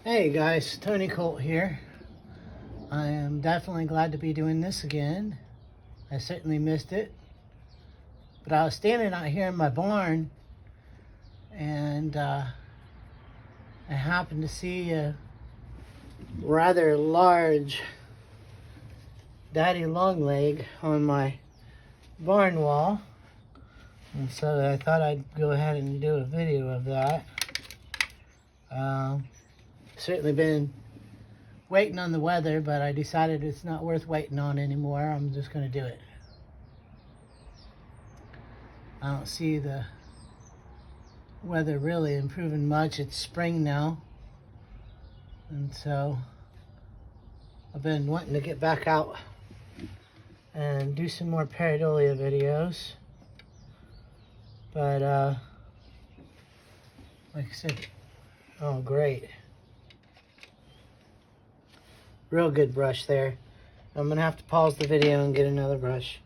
Hey guys, Tony Colt here. I am definitely glad to be doing this again. I certainly missed it. But I was standing out here in my barn and I happened to see a rather large daddy longleg on my barn wall. And so I thought I'd go ahead and do a video of that. Certainly been waiting on the weather, but I decided it's not worth waiting on anymore. I'm just going to do it. I don't see the weather really improving much. It's spring now, and so I've been wanting to get back out and do some more Pareidolia videos, but like I said, oh great, real good brush there. I'm gonna have to pause the video and get another brush.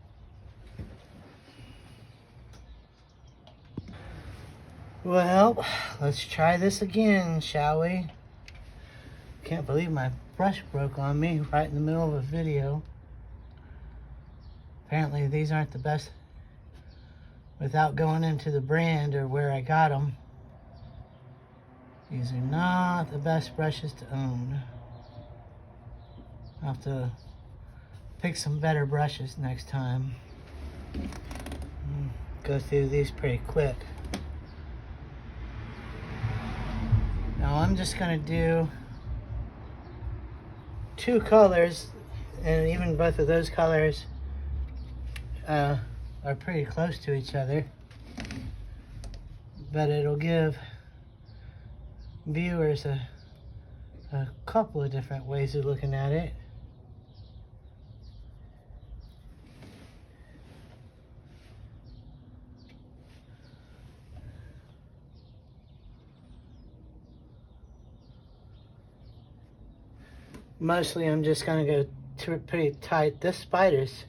Well, let's try this again, shall we? Can't believe my brush broke on me right in the middle of a video. Apparently these aren't the best without going into the brand or where I got them. These are not the best brushes to own. I'll have to pick some better brushes next time. Go through these pretty quick. Now I'm just gonna do two colors, and even both of those colors are pretty close to each other, but it'll give viewers a couple of different ways of looking at it. Mostly I'm just gonna go pretty tight. This spider's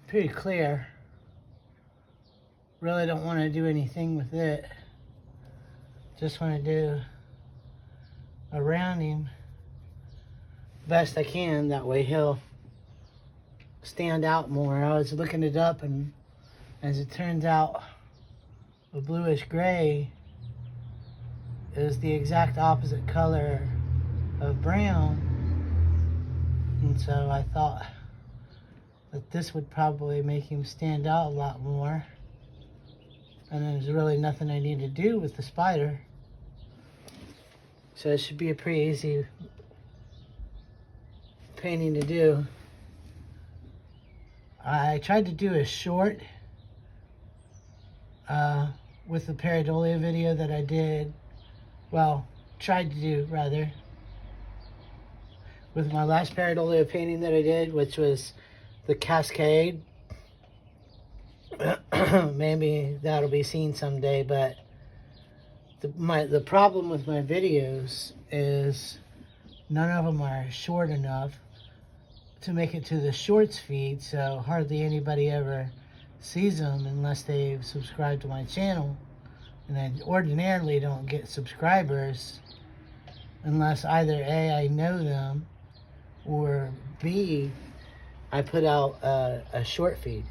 pretty clear. Really don't want to do anything with it. Just want to do around him best I can. That way he'll stand out more. I was looking it up, and as it turns out, a bluish gray is the exact opposite color of brown. And so I thought that this would probably make him stand out a lot more. And there's really nothing I need to do with the spider. So it should be a pretty easy painting to do. I tried to do a short with the Pareidolia video that I did. Well, tried to do rather. With my last Pareidolia painting that I did, which was the Cascade. Maybe that'll be seen someday, but the problem with my videos is none of them are short enough to make it to the shorts feed, so hardly anybody ever sees them unless they've subscribed to my channel. And I ordinarily don't get subscribers unless either A, I know them, or B, I put out a short feed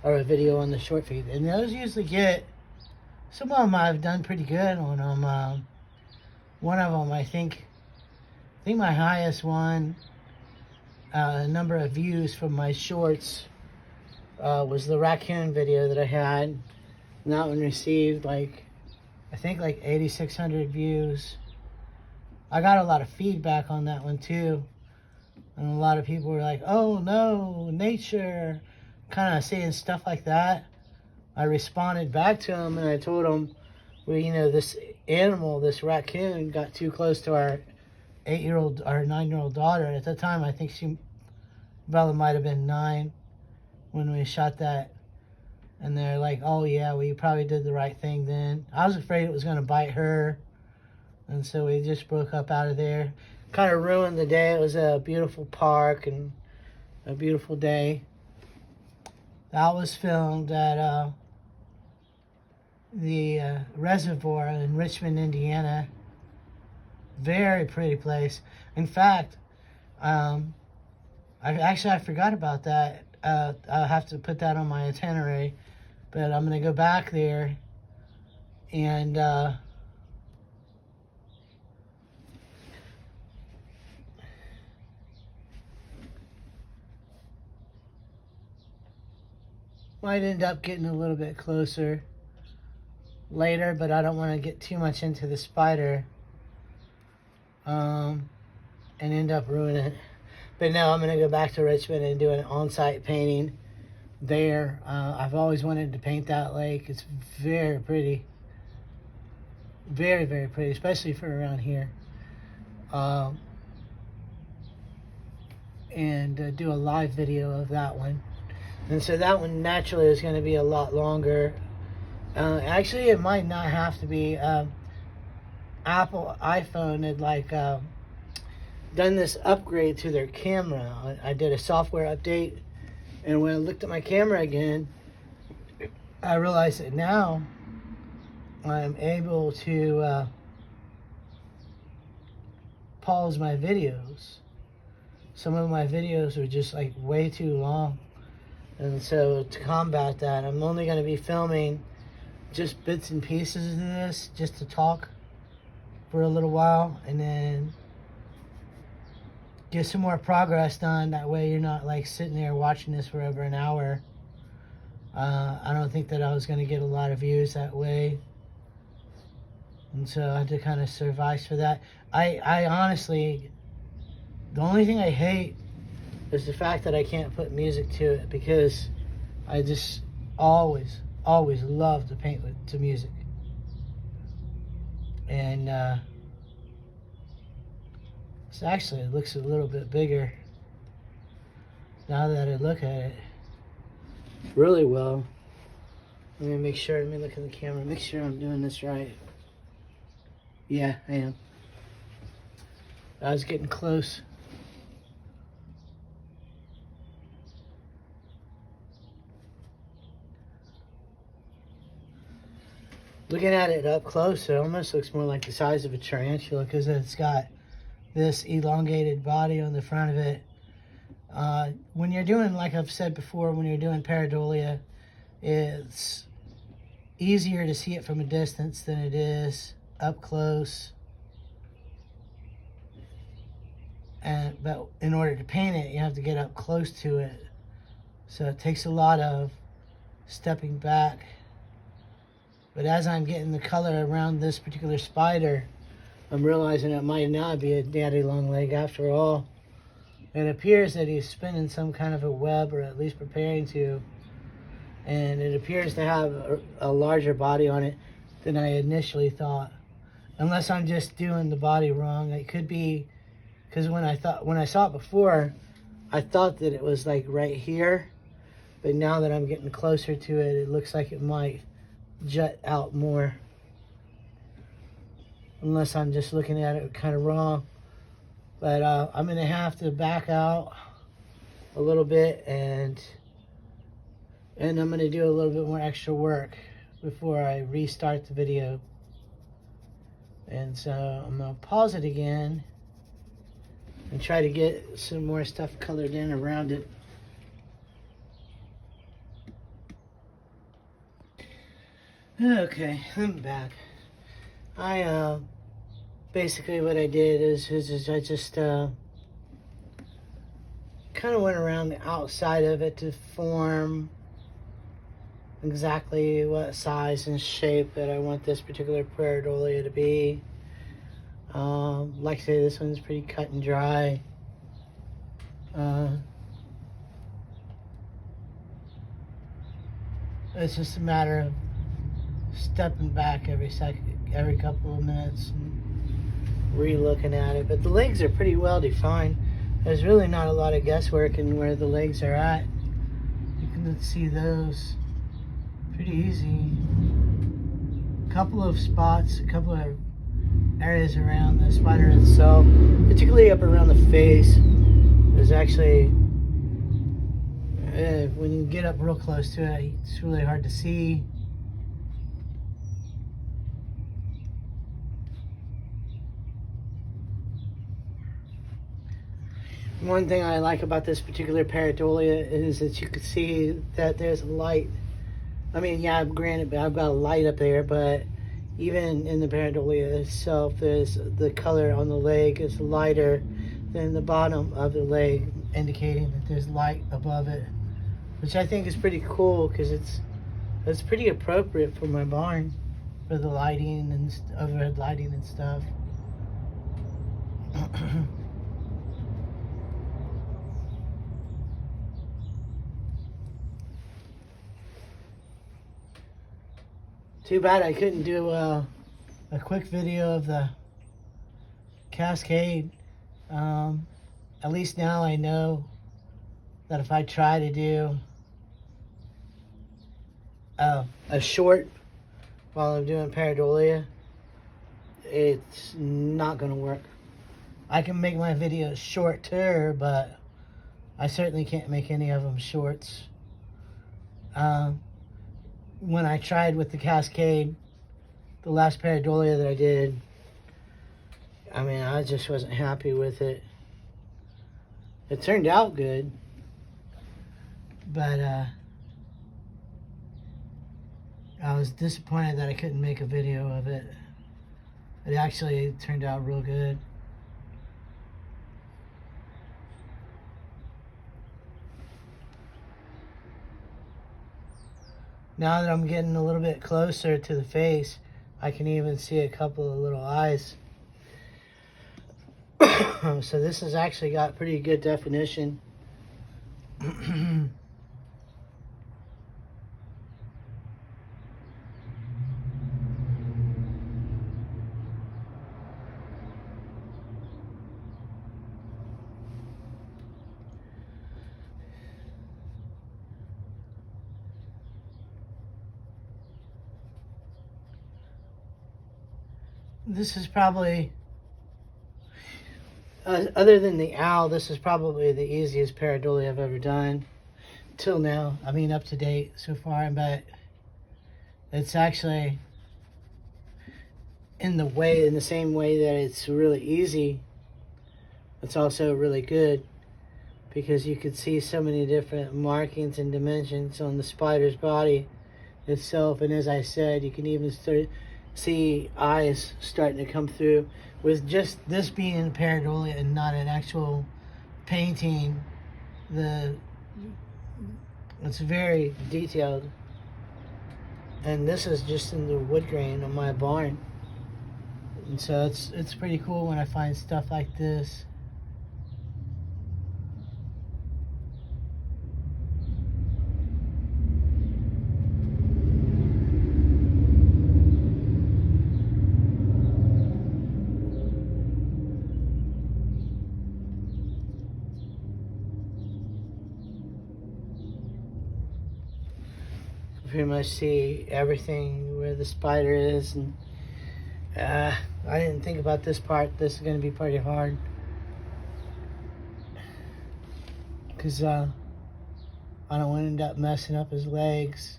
or a video on the short feed. And those usually get, some of them I've done pretty good on them. One of them, I think my highest one, number of views from my shorts was the raccoon video that I had. And that one received I think 8,600 views. I got a lot of feedback on that one too. And a lot of people were like, oh no, nature, kind of saying stuff like that. I responded back to them and I told them, well, you know, this animal, this raccoon, got too close to our 9-year-old daughter. At the time, I think Bella might have been 9 when we shot that. And they're like, oh yeah, well, you probably did the right thing then. I was afraid it was going to bite her. And so we just broke up out of there. Kind of ruined the day. It was a beautiful park and a beautiful day. That was filmed at the reservoir in Richmond, Indiana. Very pretty place. In fact, I forgot about that. I'll have to put that on my itinerary, but I'm gonna go back there and might end up getting a little bit closer later, but I don't want to get too much into the spider and end up ruining it. But now I'm going to go back to Richmond and do an on-site painting there. I've always wanted to paint that lake. It's very pretty. Very, very pretty, especially for around here. And do a live video of that one. And so that one naturally is going to be a lot longer. Actually, it might not have to be. Apple iPhone had done this upgrade to their camera. I did a software update, and when I looked at my camera again, I realized that now I'm able to pause my videos. Some of my videos are just like way too long, and so to combat that, I'm only going to be filming just bits and pieces of this, just to talk for a little while, and then get some more progress done. That way you're not like sitting there watching this for over an hour. I don't think that I was going to get a lot of views that way, and so I had to kind of survive for that. I honestly, the only thing I hate is the fact that I can't put music to it, because I just always love to paint to music. And so actually it looks a little bit bigger now that I look at it really well. Let me look at the camera, make sure I'm doing this right. Yeah, I am. I was getting close. Looking at it up close, it almost looks more like the size of a tarantula, because it's got this elongated body on the front of it. When you're doing, like I've said before, when you're doing pareidolia, it's easier to see it from a distance than it is up close. But in order to paint it, you have to get up close to it. So it takes a lot of stepping back. But as I'm getting the color around this particular spider, I'm realizing it might not be a daddy long leg after all. It appears that he's spinning some kind of a web, or at least preparing to. And it appears to have a larger body on it than I initially thought. Unless I'm just doing the body wrong. It could be, because when I saw it before, I thought that it was like right here. But now that I'm getting closer to it, it looks like it might jut out more, unless I'm just looking at it kind of wrong. But I'm gonna have to back out a little bit, and I'm gonna do a little bit more extra work before I restart the video. And so I'm gonna pause it again and try to get some more stuff colored in around it. Okay, I'm back. Basically what I did is I just kind of went around the outside of it to form exactly what size and shape that I want this particular pareidolia to be. Like I say, this one's pretty cut and dry. It's just a matter of stepping back every couple of minutes and re-looking at it. But the legs are pretty well defined. There's really not a lot of guesswork in where the legs are at. You can see those pretty easy. A couple of spots, a couple of areas around the spider itself, particularly up around the face. There's actually, when you get up real close to it, it's really hard to see. One thing I like about this particular Pareidolia is that you can see that there's light. I mean, yeah, granted, I've got a light up there, but even in the Pareidolia itself, there's the color on the leg is lighter than the bottom of the leg, indicating that there's light above it, which I think is pretty cool because it's pretty appropriate for my barn, for the lighting and overhead lighting and stuff. Too bad I couldn't do a quick video of the cascade. At least now I know that if I try to do a short while I'm doing Pareidolia, it's not going to work. I can make my videos shorter, but I certainly can't make any of them shorts. When I tried with the cascade, the last Pareidolia that I did, I mean, I just wasn't happy with it. It turned out good, but I was disappointed that I couldn't make a video of it. It actually turned out real good. Now that I'm getting a little bit closer to the face, I can even see a couple of little eyes. So this has actually got pretty good definition. This is probably, other than the owl, this is probably the easiest Pareidolia I've ever done till now. I mean, up to date so far, but it's actually in the same way that it's really easy, it's also really good, because you could see so many different markings and dimensions on the spider's body itself. And as I said, you can even see eyes starting to come through. With just this being in Pareidolia and not an actual painting, it's very detailed. And this is just in the wood grain of my barn. And so it's pretty cool when I find stuff like this. Pretty much see everything where the spider is, and I didn't think about this part. This is going to be pretty hard because I don't want to end up messing up his legs.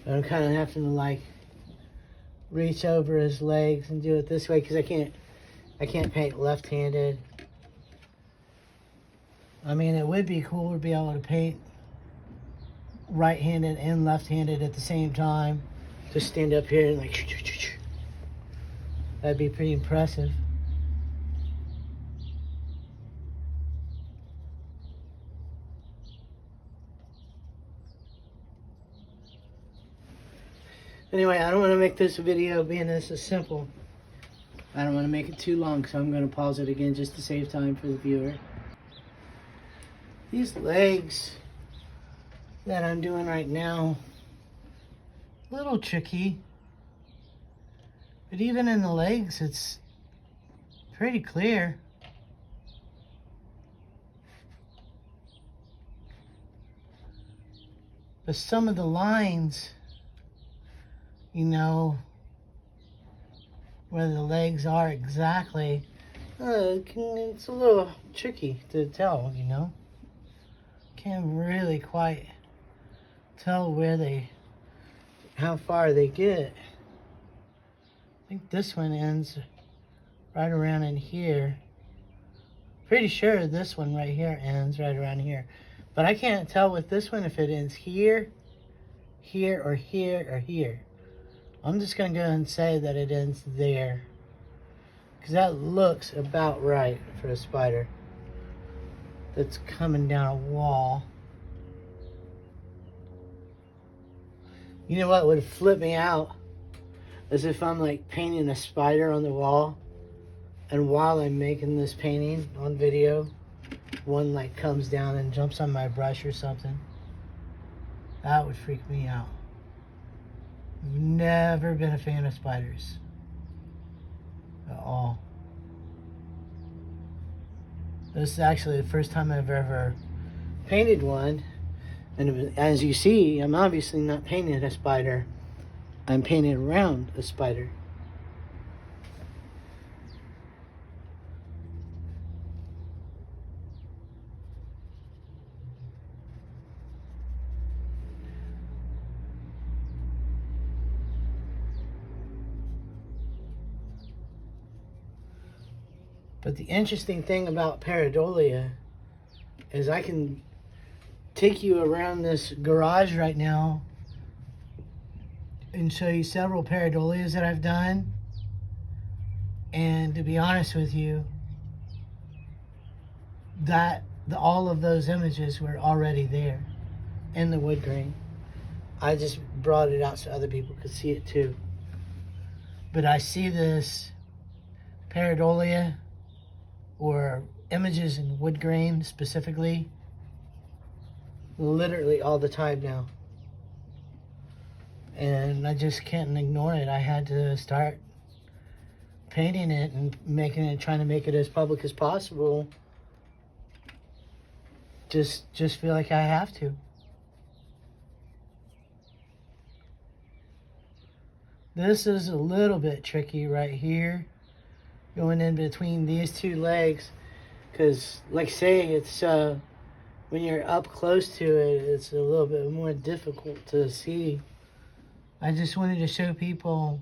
I'm kind of having to like reach over his legs and do it this way because I can't paint left-handed. I mean, it would be cool to be able to paint right-handed and left-handed at the same time. Just stand up here and like, that'd be pretty impressive. Anyway, I don't want to make this video, being this is simple, I don't want to make it too long, so I'm going to pause it again just to save time for the viewer. These legs that I'm doing right now, a little tricky, but even in the legs, it's pretty clear. But some of the lines, you know, where the legs are exactly, It's a little tricky to tell, you know. Can't really quite tell how far they get. I think this one ends right around in here. Pretty sure this one right here ends right around here. But I can't tell with this one if it ends here, here, or here, or here. I'm just going to go and say that it ends there. Because that looks about right for a spider that's coming down a wall. You know what would flip me out? Is if I'm like painting a spider on the wall, and while I'm making this painting on video, one like comes down and jumps on my brush or something. That would freak me out. Never been a fan of spiders at all. This is actually the first time I've ever painted one, and as you see, I'm obviously not painting a spider. I'm painting around a spider. But the interesting thing about Pareidolia is I can take you around this garage right now and show you several Pareidolias that I've done. And to be honest with you, all of those images were already there in the wood grain. I just brought it out so other people could see it too. But I see this Pareidolia, or images in wood grain specifically, literally all the time now. And I just can't ignore it. I had to start painting it and trying to make it as public as possible. Just feel like I have to. This is a little bit tricky right here, going in between these two legs, because like say it's when you're up close to it, it's a little bit more difficult to see. I just wanted to show people,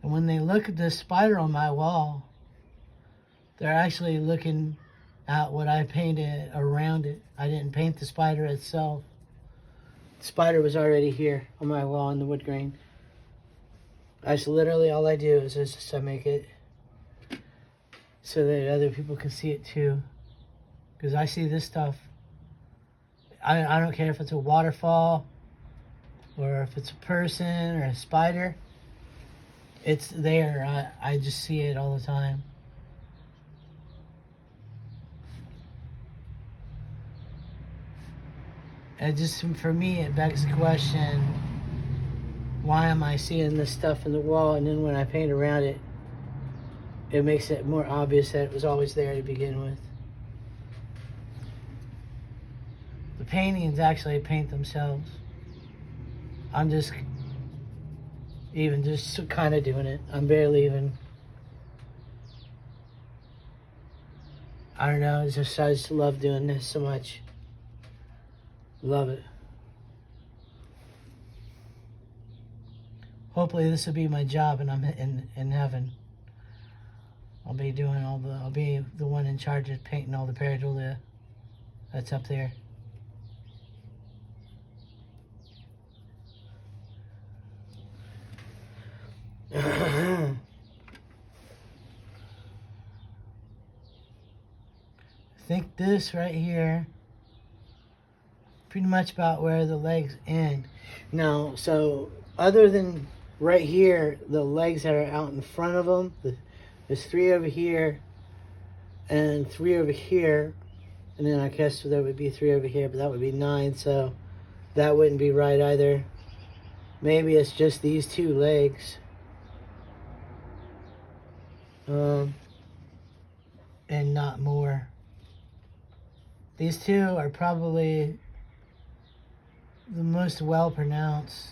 and when they look at this spider on my wall, they're actually looking at what I painted around it. I didn't paint the spider itself. The spider was already here on my wall in the wood grain. That's literally all I do is just I make it so that other people can see it too. Because I see this stuff. I don't care if it's a waterfall or if it's a person or a spider. It's there. I just see it all the time. And just for me, it begs the question, why am I seeing this stuff in the wall, and then when I paint around it, it makes it more obvious that it was always there to begin with. The paintings actually paint themselves. I'm just kind of doing it. I'm barely even, I don't know, I just love doing this so much. Love it. Hopefully this will be my job and I'm in heaven. I'll be the one in charge of painting all the Pareidolia that's up there. I think this right here, pretty much about where the legs end. Now, so other than right here, the legs that are out in front of them, there's 3 over here and 3 over here, and then I guess there would be 3 over here, but that would be 9, so that wouldn't be right either. Maybe it's just these 2 legs. And not more. These 2 are probably the most well pronounced.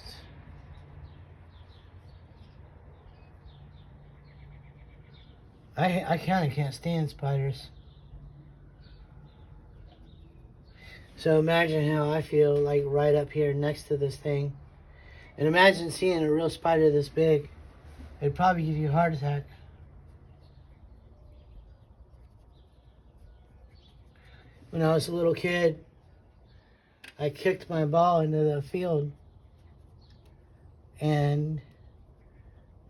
I kind of can't stand spiders. So imagine how I feel, like right up here next to this thing. And imagine seeing a real spider this big. It'd probably give you a heart attack. When I was a little kid, I kicked my ball into the field. And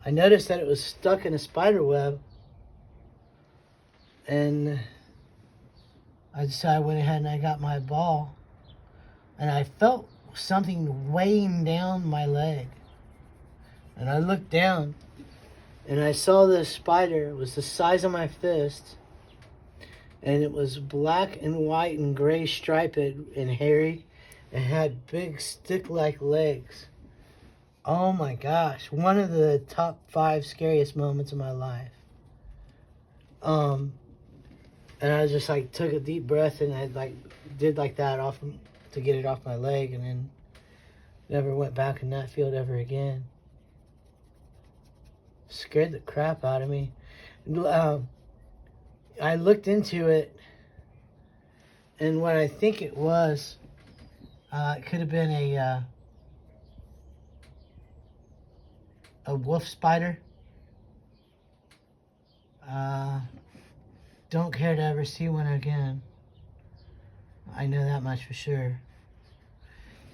I noticed that it was stuck in a spider web. And so I went ahead and I got my ball. And I felt something weighing down my leg. And I looked down. And I saw this spider. It was the size of my fist. And it was black and white and gray striped and hairy. And had big stick-like legs. Oh my gosh. One of the top 5 scariest moments of my life. And I just like took a deep breath and I like did like that off to get it off my leg, and then never went back in that field ever again. Scared the crap out of me. I looked into it, and what I think it was, it could have been a wolf spider. Don't care to ever see one again. I know that much for sure.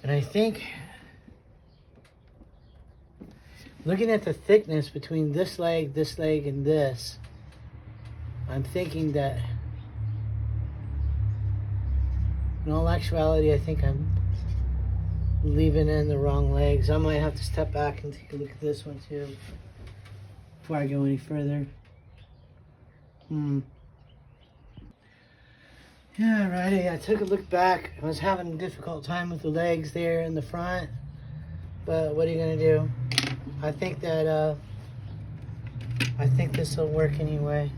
And I think, looking at the thickness between this leg, and this, I'm thinking that, in all actuality, I think I'm leaving in the wrong legs. I might have to step back and take a look at this one too before I go any further. Yeah, righty. I took a look back. I was having a difficult time with the legs there in the front, but what are you gonna do? I think that I think this will work anyway.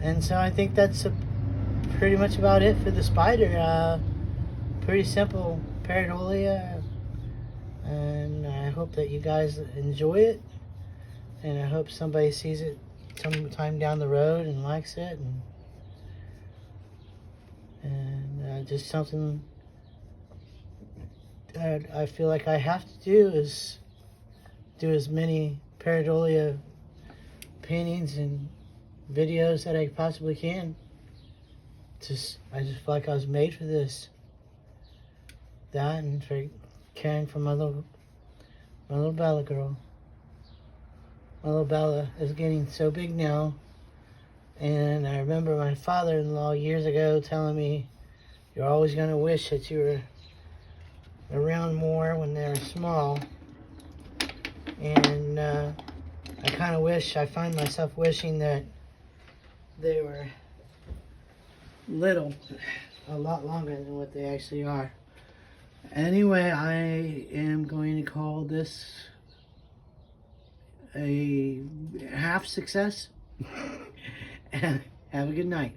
And so I think that's pretty much about it for the spider. Pretty simple Pareidolia, and I hope that you guys enjoy it, and I hope somebody sees it sometime down the road and likes it, and just something that I feel like I have to do is do as many Pareidolia paintings and videos that I possibly can. I just feel like I was made for this. That and for caring for my little Bella girl. My little Bella is getting so big now, and I remember my father-in-law years ago telling me, "You're always going to wish that you were around more when they're small." And I kind of I find myself wishing that they were little, a lot longer than what they actually are. Anyway, I am going to call this a half success. And have a good night.